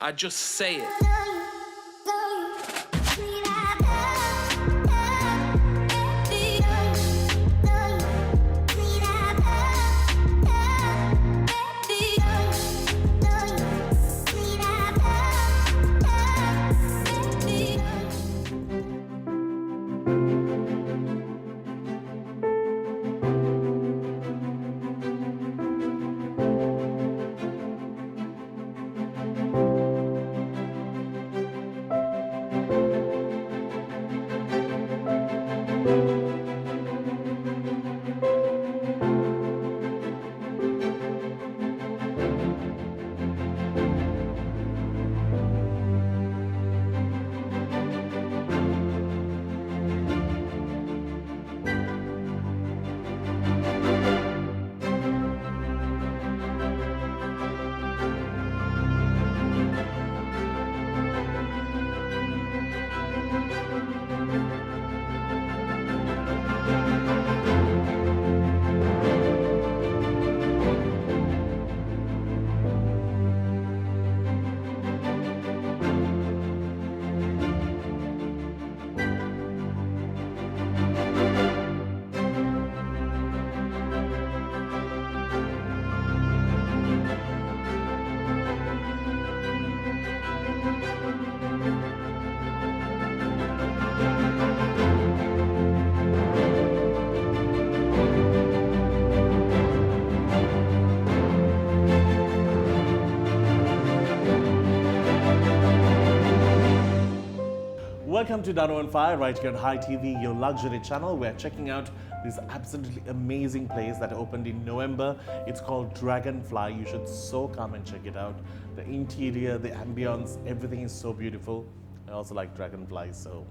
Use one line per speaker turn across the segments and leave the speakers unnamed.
I just say it.
Welcome to Danu and Fire right here on Hi TV, your luxury channel. We're checking out this absolutely amazing place that opened in November. It's called Dragonfly. You should so come and check it out. The interior, the ambience, everything is so beautiful. I also like dragonflies, so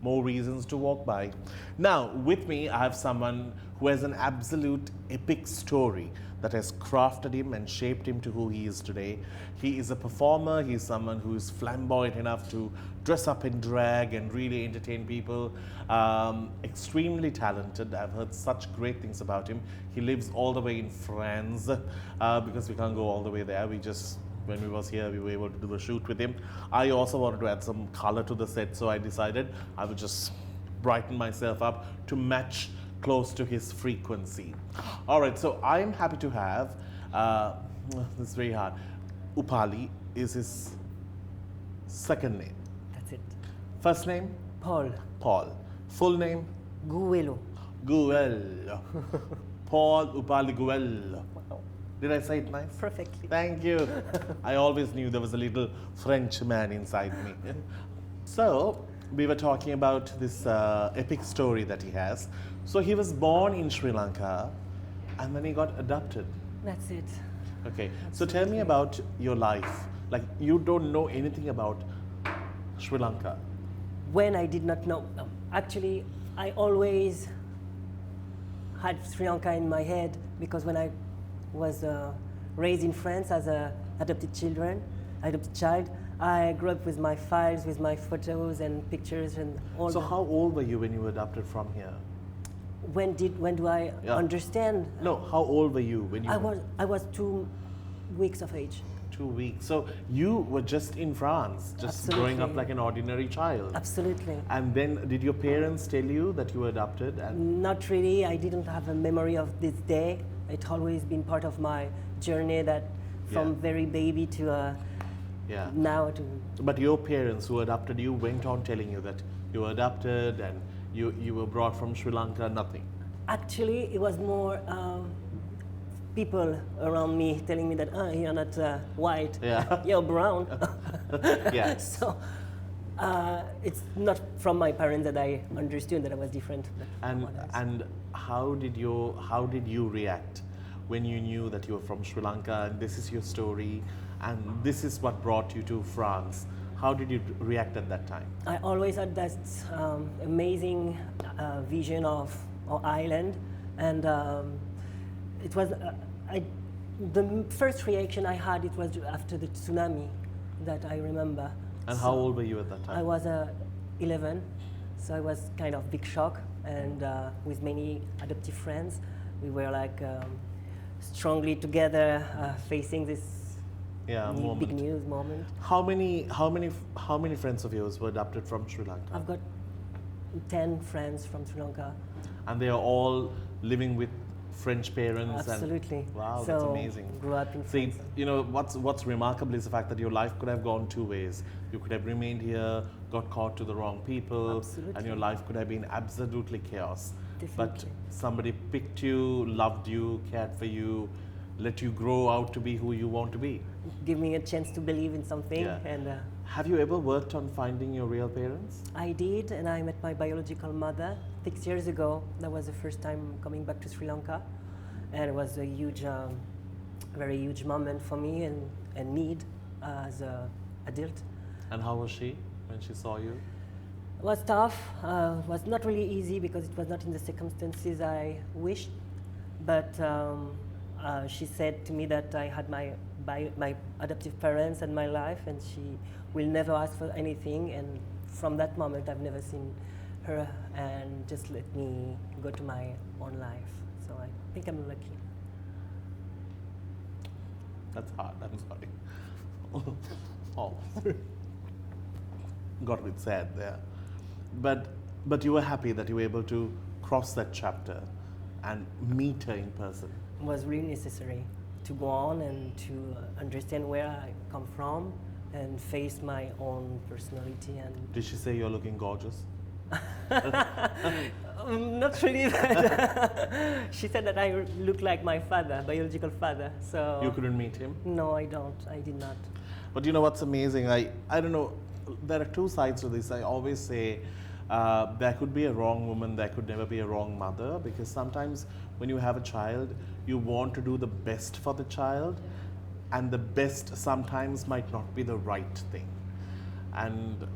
more reasons to walk by. Now, with me, I have someone who has an absolute epic story that has crafted him and shaped him to who he is today. He is a performer. He is someone who is flamboyant enough to dress up in drag and really entertain people. Extremely talented. I've heard such great things about him. He lives all the way in France because we can't go all the way there. When we was here, we were able to do a shoot with him. I also wanted to add some color to the set, so I decided I would just brighten myself up to match close to his frequency. All right, so I'm happy to have, this is very hard, Upali is his second name.
That's it.
First name?
Paul
Paul. Full name?
Gouello.
Gouello. Paul Upali Gouello.
Wow.
Did I say it nice?
Perfectly.
Thank you. I always knew there was a little French man inside me. So, we were talking about this epic story that he has. So, he was born in Sri Lanka and then he got adopted.
That's it.
Okay, so tell me about your life. Like, you don't know anything about Sri Lanka.
When I did not know, actually, I always had Sri Lanka in my head because when I was raised in France as an adopted child, I grew up with my files, with my photos and pictures and all.
So how old were you when you were adopted from here?
When do I understand?
No, how old were you when you
I was 2 weeks of age.
2 weeks. So you were just in France, just growing up like an ordinary child.
Absolutely.
And then did your parents tell you that you were adopted? And
not really. I didn't have a memory of this day. It's always been part of my journey that from very baby to now to...
But your parents who adopted you went on telling you that you were adopted and you were brought from Sri Lanka, nothing?
Actually, it was more people around me telling me that you're not white, you're brown.
Yeah.
So it's not from my parents that I understood that I was different.
And how did you react when you knew that you were from Sri Lanka and this is your story and this is what brought you to France? How did you react at that time?
I always had that amazing vision of our island, and it was the first reaction I had. It was after the tsunami that I remember.
And how old were you at that time?
I was 11, so it was kind of big shock. And with many adoptive friends, we were like strongly together facing this
Yeah,
big
moment.
news moment.
How many friends of yours were adopted from Sri Lanka?
I've got 10 friends from Sri Lanka.
And they are all living with French parents.
Absolutely.
And wow,
So,
that's amazing.
Grew up in
See,
France.
you know what's remarkable is the fact that your life could have gone two ways. You could have remained here, got caught to the wrong people,
Absolutely.
and your life could have been absolutely chaos. But
Definitely.
somebody picked you, loved you, cared for you, let you grow out to be who you want to be.
Give me a chance to believe in something,
Yeah.
and
Have you ever worked on finding your real parents?
I did, and I met my biological mother 6 years ago. That was the first time coming back to Sri Lanka, and it was a huge, very huge moment for me and need as an adult.
And how was she when she saw you?
It was tough. It was not really easy because it was not in the circumstances I wished. But she said to me that I had my adoptive parents and my life, and she will never ask for anything. And from that moment, I've never seen her, and just let me go to my own life. So I think I'm lucky.
That's hard, I'm sorry. Oh, got a bit sad there. But you were happy that you were able to cross that chapter and meet her in person.
It was really necessary to go on and to understand where I come from and face my own personality. And
Did she say you're looking gorgeous?
not really, but she said that I look like my father, biological father. So
You couldn't meet him?
no, I don't. I did not.
But you know what's amazing? I don't know, there are two sides to this. I always say there could be a wrong woman, there could never be a wrong mother, because sometimes when you have a child, you want to do the best for the child, and the best sometimes might not be the right thing. And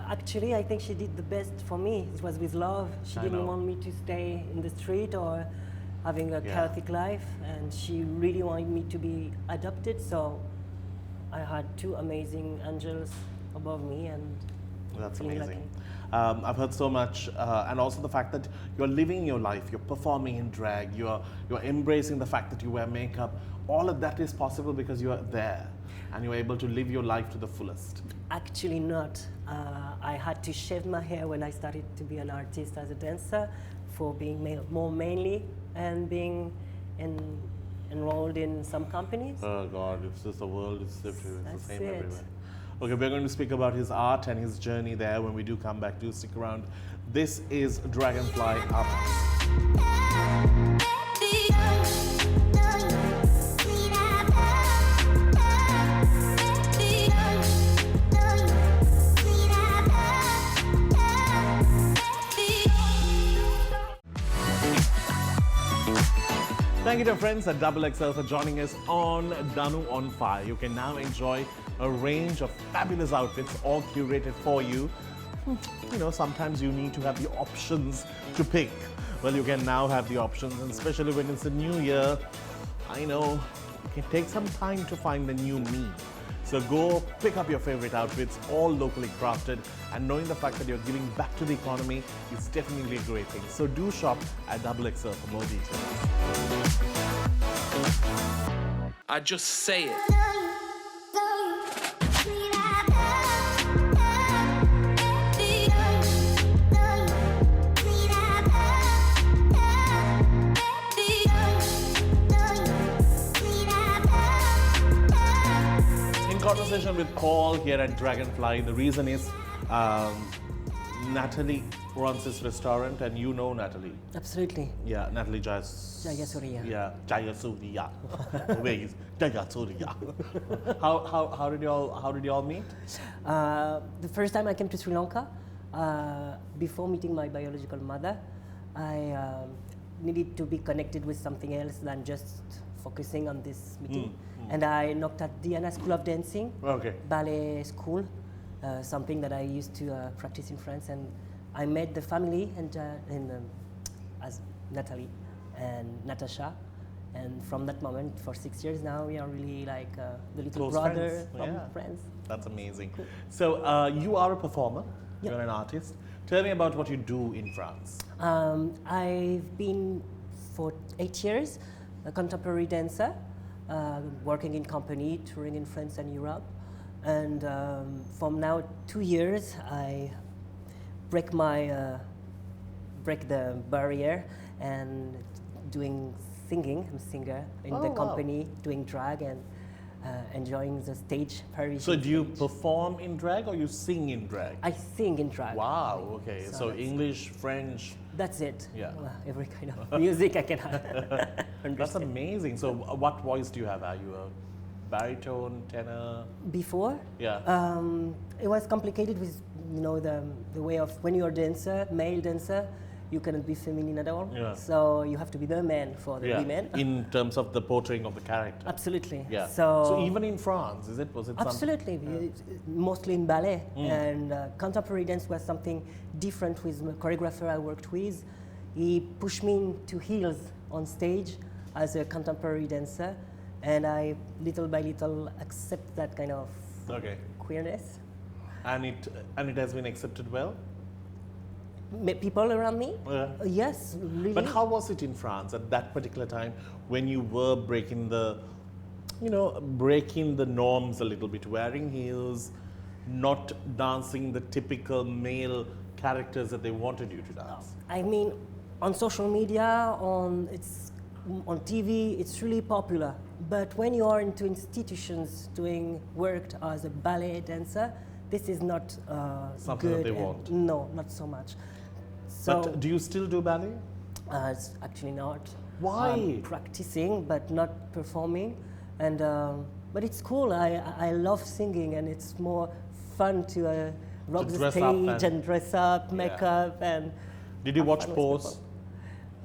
Actually, I think she did the best for me. It was with love. She
I
didn't
know.
want me to stay in the street or having a
Yeah.
chaotic life, and she really wanted me to be adopted. So I had two amazing angels above me, and
that's
feeling
amazing.
lucky.
I've heard so much, and also the fact that you're living your life, you're performing in drag, you're embracing the fact that you wear makeup. All of that is possible because you are there, and you're able to live your life to the fullest.
Actually not. I had to shave my hair when I started to be an artist as a dancer for being more manly and being enrolled in some companies.
Oh God, it's just the world is different. It's the
That's
same
it.
everywhere. Okay, we're going to speak about his art and his journey there when we do come back. Do stick around. This is Dragonfly Up. Thank you to our friends at XXL for joining us on Danu on Fire. You can now enjoy a range of fabulous outfits all curated for you. You know, sometimes you need to have the options to pick. Well, you can now have the options, and especially when it's a new year, I know it can take some time to find the new me. So go pick up your favorite outfits, all locally crafted, and knowing the fact that you're giving back to the economy is definitely a great thing. So do shop at XXL for more details.
I just say it.
In conversation with Paul here at Dragonfly, the reason is Natalie runs this restaurant, and you know Natalie.
Absolutely.
Yeah, Natalie Jayasuriya.
Jayasuriya.
Yeah, Jayasuriya. Where is Jayasuriya? How did y'all meet?
The first time I came to Sri Lanka, before meeting my biological mother, I needed to be connected with something else than just focusing on this meeting. And I knocked at Diana School of Dancing,
Okay.
ballet school, something that I used to practice in France. And I met the family and as Natalie and Natasha. And from that moment, for 6 years now, we are really like the little
Close
brother
friends,
from
yeah.
friends.
That's amazing. So you are a performer.
Yeah.
You're an artist. Tell me about what you do in France.
I've been for 8 years a contemporary dancer. working in company, touring in France and Europe. And from now 2 years, I break the barrier and doing singing. I'm a singer in the company, doing drag and enjoying the stage, Paris.
So do you perform in drag or you sing in drag?
I sing in drag.
Wow, okay. So
that's
English, French.
That's it.
Yeah.
Every kind of music I can understand.
That's amazing. So what voice do you have? Are you a baritone, tenor?
Before,
Yeah.
it was complicated with the way of when you're a dancer, male dancer, you cannot be feminine at all.
Yeah.
So you have to be the man for the
Yeah.
women.
In terms of the portraying of the character.
Absolutely.
Yeah.
So
even in France, was it something?
absolutely, mostly in ballet and contemporary dance was something different with the choreographer I worked with. He pushed me into heels on stage as a contemporary dancer, and I little by little accept that kind of
Okay.
queerness.
And it has been accepted well?
People around me?
Yeah.
Yes, really.
But how was it in France at that particular time when you were breaking the norms a little bit, wearing heels, not dancing the typical male characters that they wanted you to dance?
I mean, on social media, on TV, it's really popular. But when you are into institutions doing work as a ballet dancer, this is not
Something
good.
that they want.
No, not so much. So
But do you still do ballet?
it's actually not.
Why?
I'm practicing, but not performing. And but it's cool. I love singing, and it's more fun to rock the
dress up
stage and dress up, make up, and.
Did you
have
watch
fun with
Pose?
people.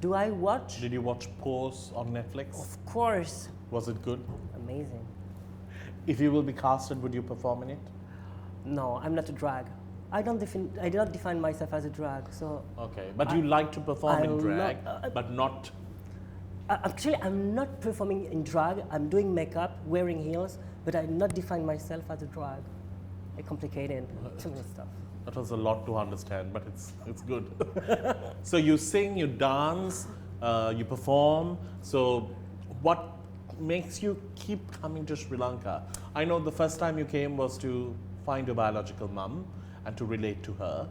Do I watch?
Did you watch Pose on Netflix?
Of course.
Was it good?
Amazing.
If you will be casted, would you perform in it?
No, I'm not a drag. I do not define myself as a drag. So
Okay, but you like to perform in drag, but not.
actually, I'm not performing in drag. I'm doing makeup, wearing heels, but I not define myself as a drag. It's complicated. Too many stuff.
That was a lot to understand, but it's good. So you sing, you dance, you perform. So what makes you keep coming to Sri Lanka? I know the first time you came was to find your biological mum and to relate to her,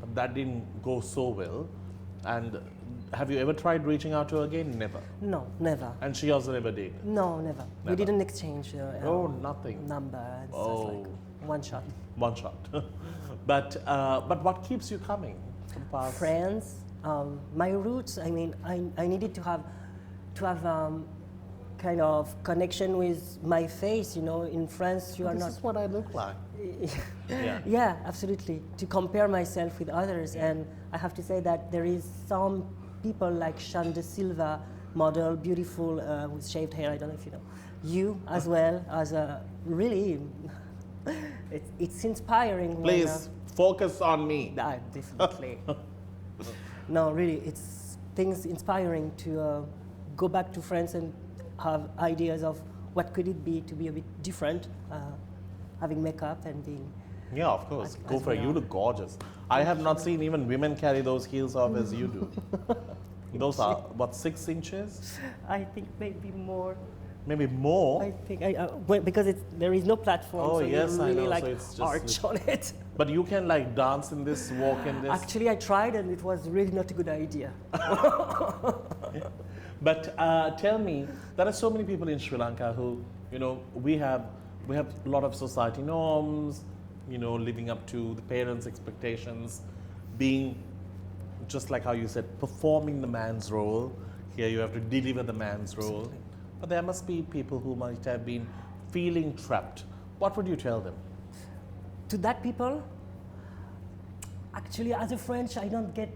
but that didn't go so well. And have you ever tried reaching out to her again? Never.
No, never.
And she also never did.
No, never. We
Never.
didn't exchange
Oh, nothing.
number and stuff
Oh.
like one shot.
One shot. But what keeps you coming from past?
Friends, my roots. I mean, I needed to have kind of connection with my face. In France, you are
This
not.
is what I look like. Yeah.
Yeah, absolutely. To compare myself with others, and I have to say that there is some people like Shan de Silva, model, beautiful with shaved hair. I don't know if you know. You as well as a really. It's inspiring.
Please focus on me.
Definitely. No, really, it's things inspiring to go back to France and have ideas of what could it be to be a bit different, having makeup and being.
Yeah, of course. Go
as
for it.
we
You
are.
look gorgeous. I have not seen even women carry those heels off as you do. Those are, what, 6 inches?
I think maybe more.
Maybe more?
I think because there is no platform,
Oh,
so
yes,
you
I
really
know,
like
so it's just
arch on it.
But you can like dance in this, walk in this.
Actually, I tried and it was really not a good idea.
But tell me, there are so many people in Sri Lanka who, we have a lot of society norms, living up to the parents' expectations, being just like how you said, performing the man's role. Here you have to deliver the man's role.
Absolutely.
But there must be people who might have been feeling trapped. What would you tell them?
To that people, actually, as a French, I don't get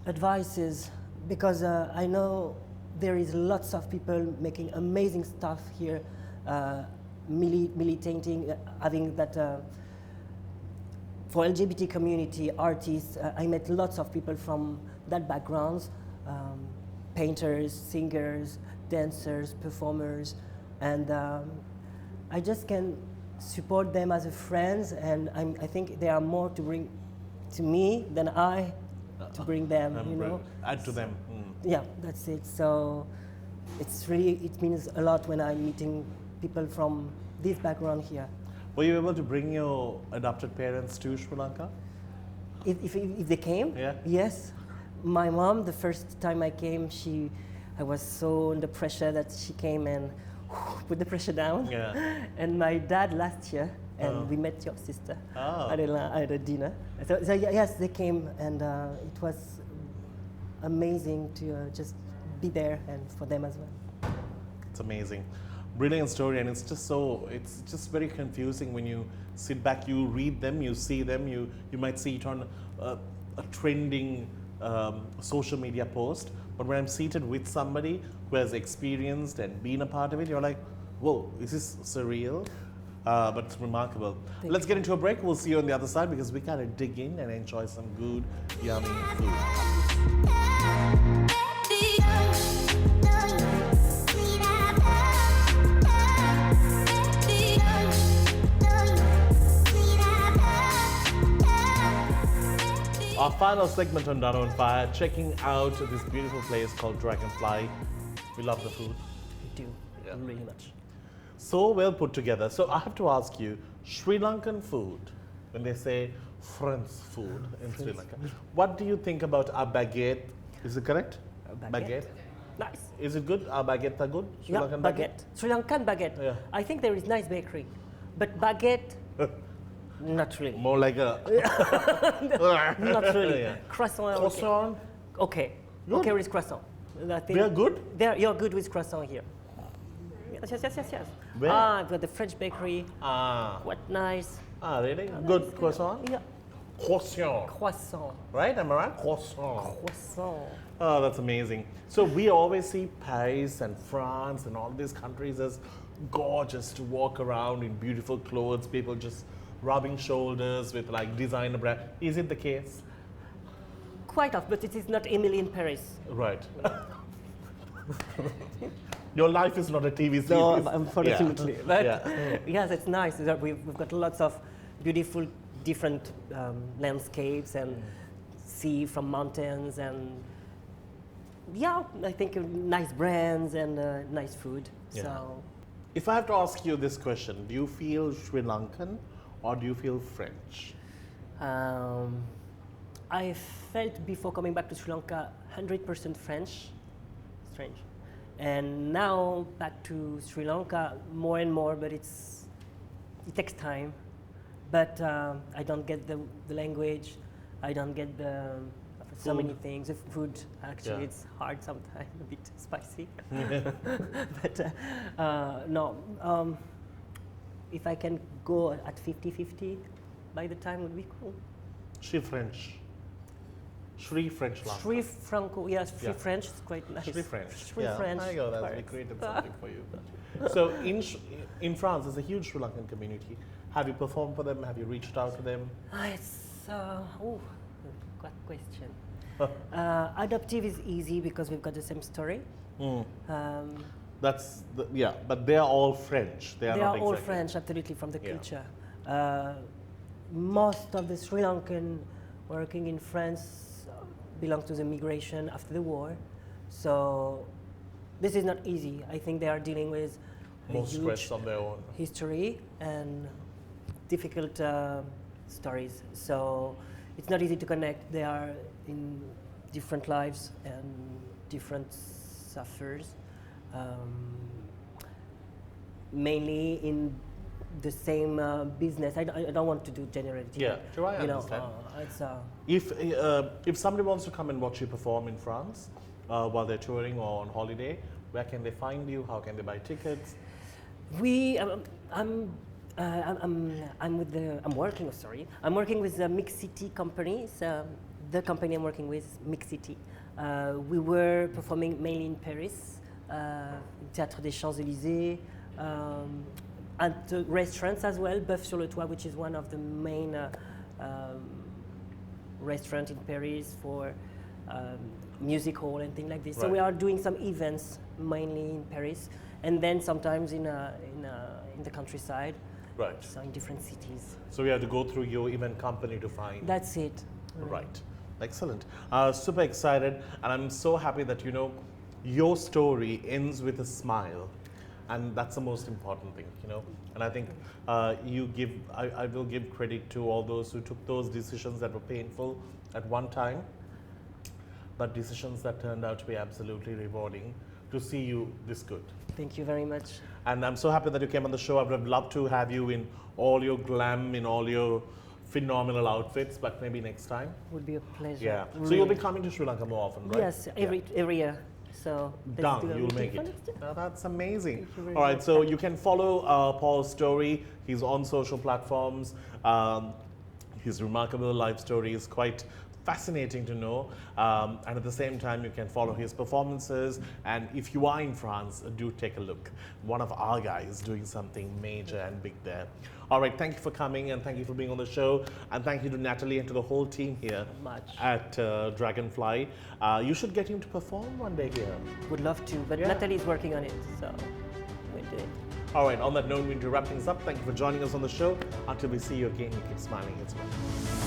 advices because I know there is lots of people making amazing stuff here, militating, having that for LGBT community artists. I met lots of people from that backgrounds, painters, singers, dancers, performers, and I just can support them as a friends, and I think they are more to bring to me than I to bring them,
And
you know.
add to them.
Yeah, that's it. So it means a lot when I'm meeting people from this background here.
Were you able to bring your adopted parents to Sri Lanka?
If they came,
Yeah.
yes. My mom, the first time I came, I was so under pressure that she came and put the pressure down.
Yeah.
And my dad last year, and we met your sister
Oh.
at a dinner. So yes, they came, and it was amazing to just be there and for them as well.
It's amazing. Brilliant story, and it's just very confusing when you sit back, you read them, you see them, you might see it on a trending social media post, but when I'm seated with somebody who has experienced and been a part of it, you're like, whoa, is this surreal? But it's remarkable. Let's get into a break. We'll see you on the other side because we gotta dig in and enjoy some good, yummy food. Our final segment on Danu on Fire, checking out this beautiful place called Dragonfly. We love the food.
We do, really much.
So well put together. So I have to ask you, Sri Lankan food, when they say French food in Sri Lanka, what do you think about our baguette? Is it correct?
Baguette. Nice.
Is it good? Our baguette are good? Sri Lankan
baguette. Sri Lankan baguette.
Yeah.
I think there is nice bakery, but baguette, not really.
More like a...
Not really.
Yeah.
Croissant.
Croissant?
Okay.
Good.
Okay with croissant. I think
They are good?
You're good with croissant here. Yes.
Where?
I've got the French bakery.
Ah.
What nice.
Really? Good croissant?
Yeah.
Croissant.
Croissant.
Right? Am I right? Croissant.
Croissant.
Oh, that's amazing. So we always see Paris and France and all these countries as gorgeous to walk around in beautiful clothes, people just rubbing shoulders with like designer brand. Is it the case?
Quite often, but it is not Emily in Paris.
Right. Your life is not a TV series.
No, unfortunately.
Yeah.
But
Yeah.
yes, it's nice. We've got lots of beautiful, different landscapes and sea from mountains and I think nice brands and nice food.
Yeah.
So
If I have to ask you this question, do you feel Sri Lankan or do you feel French?
I felt before coming back to Sri Lanka 100% French. Strange. And now back to Sri Lanka more and more, but it takes time. But I don't get the language. I don't get so many things. The food, actually, it's hard sometimes, a bit spicy. But no, if I can go at 50-50 by the time would be cool.
Sri French. Sri French Lanka.
Sri Franco, yes, Sri French is quite nice.
Sri French.
Sri French.
I go, that's we created something for you. So in France, there's a huge Sri Lankan community. Have you performed for them? Have you reached out to them?
It's good question. Adoptive is easy because we've got the same story.
But they are all French. They are not
all
exactly.
French, absolutely, from the
Yeah.
culture. Most of the Sri Lankan working in France belong to the migration after the war. So this is not easy. I think they are dealing with
More
a
stress
huge
on their own.
history and difficult stories. So it's not easy to connect. They are in different lives and different suffers. Mainly in the same business. I don't want to do generality.
Yeah, sure, I
you know,
understand.
it's
If somebody wants to come and watch you perform in France while they're touring or on holiday, where can they find you? How can they buy tickets?
I'm working with the Mix City company. The company I'm working with is Mix City. We were performing mainly in Paris, Théâtre des Champs-Élysées, at restaurants as well, Bœuf sur le Toit, which is one of the main restaurants in Paris for music hall and things like this. So we are doing some events mainly in Paris, and then sometimes in the countryside.
Right.
So in different cities.
So we have to go through your event company to find.
That's it.
Right. Excellent. Super excited, and I'm so happy that your story ends with a smile, and that's the most important thing. And I think I will give credit to all those who took those decisions that were painful at one time, but decisions that turned out to be absolutely rewarding to see you this good.
Thank you very much.
And I'm so happy that you came on the show. I would have loved to have you in all your glam, in all your phenomenal outfits, but maybe next time.
Would be a pleasure.
Yeah. So
Really.
you'll be coming to Sri Lanka more often, right?
Yes, every year. So let's
Done.
do a
You'll
meeting
make
for
it.
next year.
Oh, that's amazing.
Thank you very
All right.
much.
So you can follow Paul's story. He's on social platforms. His remarkable life story is quite fascinating to know, and at the same time you can follow his performances, and if you are in France, do take a look. One of our guys doing something major and big there. All right, thank you for coming, and thank you for being on the show, and thank you to Natalie and to the whole team here at Dragonfly. You should get him to perform one day here.
Would love to, but
Yeah.
Natalie's working on it, so we'll do it.
All right, on that note, we need to wrap things up. Thank you for joining us on the show. Until we see you again, you keep smiling as well.